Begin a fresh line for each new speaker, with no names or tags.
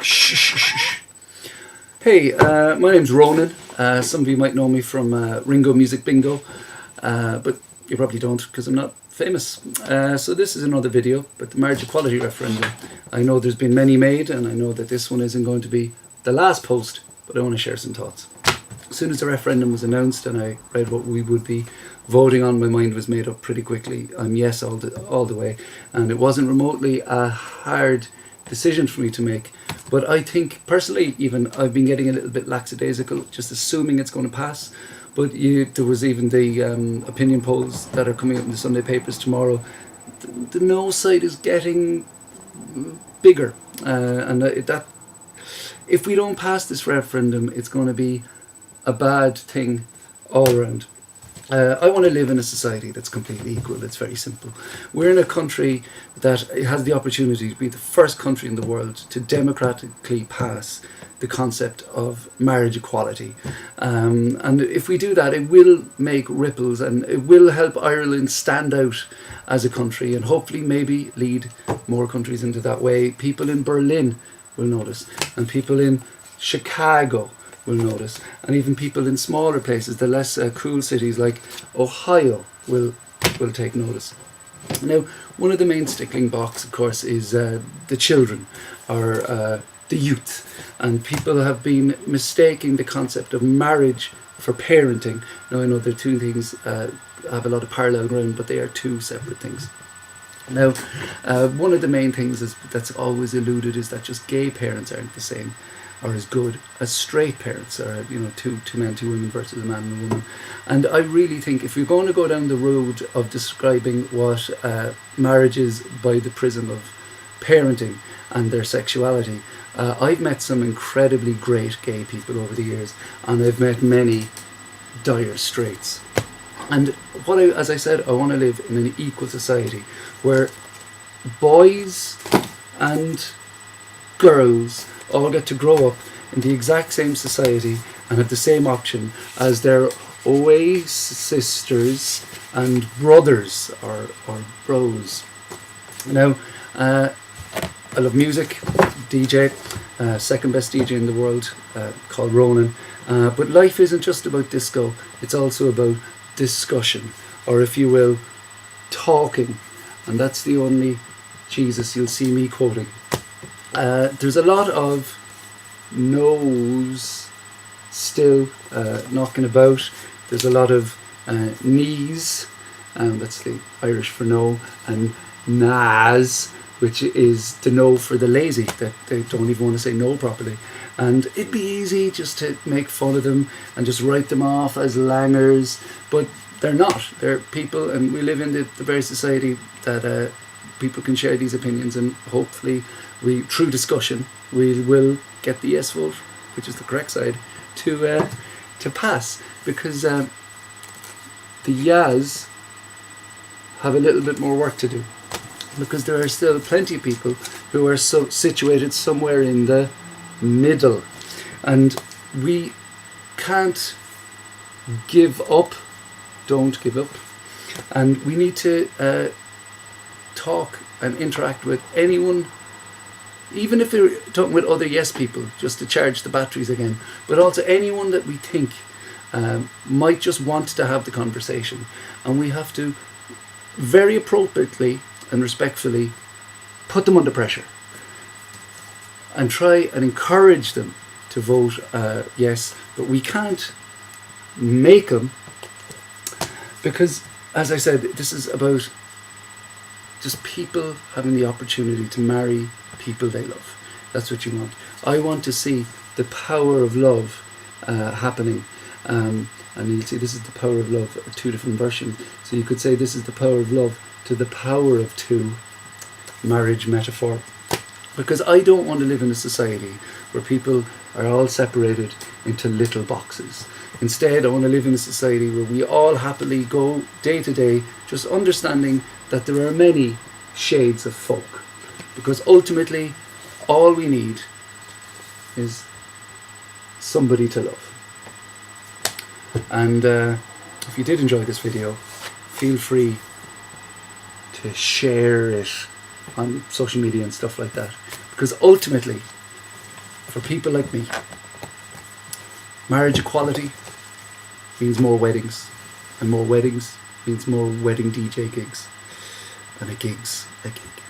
Shh, shh, shh, shh. Hey, my name's Ronan. Some of you might know me from Ringo Music Bingo, but you probably don't because I'm not famous. So this is another video, but the marriage equality referendum. I know there's been many made, and I know that this one isn't going to be the last post, but I want to share some thoughts. As soon as the referendum was announced and I read what we would be voting on, my mind was made up pretty quickly. I'm yes all the way, and it wasn't remotely a hard decision for me to make. But I think personally, even I've been getting a little bit lackadaisical, just assuming it's going to pass. But there was even the opinion polls that are coming out in the Sunday papers tomorrow. The no side is getting bigger, and that if we don't pass this referendum, it's going to be a bad thing all around. I want to live in a society that's completely equal. It's very simple. We're in a country that has the opportunity to be the first country in the world to democratically pass the concept of marriage equality. And if we do that, it will make ripples and it will help Ireland stand out as a country and hopefully maybe lead more countries into that way. People in Berlin will notice, and people in Chicago will notice, and even people in smaller places, the less cool cities like Ohio will take notice. Now, one of the main stickling blocks, of course, is the children, or the youth, and people have been mistaking the concept of marriage for parenting. Now, I know the two things have a lot of parallel ground, but they are two separate things. Now, one of the main things that's always alluded is that just gay parents aren't the same or as good as straight parents, or two men, two women versus a man and a woman. And I really think if you're going to go down the road of describing what marriage is by the prism of parenting and their sexuality, I've met some incredibly great gay people over the years, and I've met many dire straights. And as I said, I want to live in an equal society where boys and girls all get to grow up in the exact same society and have the same option as their Oasis sisters and brothers or bros. Now, I love music, DJ, second best DJ in the world, called Ronan. But life isn't just about disco, it's also about discussion, or if you will, talking. And that's the only Jesus you'll see me quoting. There's a lot of no's still knocking about. There's a lot of knees, that's the Irish for no, and nas, which is the no for the lazy, that they don't even want to say no properly. And it'd be easy just to make fun of them and just write them off as langers, but they're not. They're people, and we live in the very society that people can share these opinions, and hopefully through discussion, we will get the yes vote, which is the correct side, to pass. Because the Yaz have a little bit more work to do, because there are still plenty of people who are situated somewhere in the middle, and we can't give up. Don't give up, and we need to talk and interact with anyone, even if we're talking with other yes people, just to charge the batteries again, but also anyone that we think might just want to have the conversation. And we have to very appropriately and respectfully put them under pressure and try and encourage them to vote yes, but we can't make them, because, as I said, this is about just people having the opportunity to marry people they love. That's what you want. I want to see the power of love happening. And you'll see this is the power of love, two different versions. So you could say this is the power of love to the power of two, marriage metaphor. Because I don't want to live in a society where people are all separated into little boxes. Instead, I want to live in a society where we all happily go day to day, just understanding that there are many shades of folk. Because ultimately, all we need is somebody to love. And if you did enjoy this video, feel free to share it on social media and stuff like that. Because ultimately, for people like me, marriage equality means more weddings, and more weddings means more wedding DJ gigs, and a gig's a gig.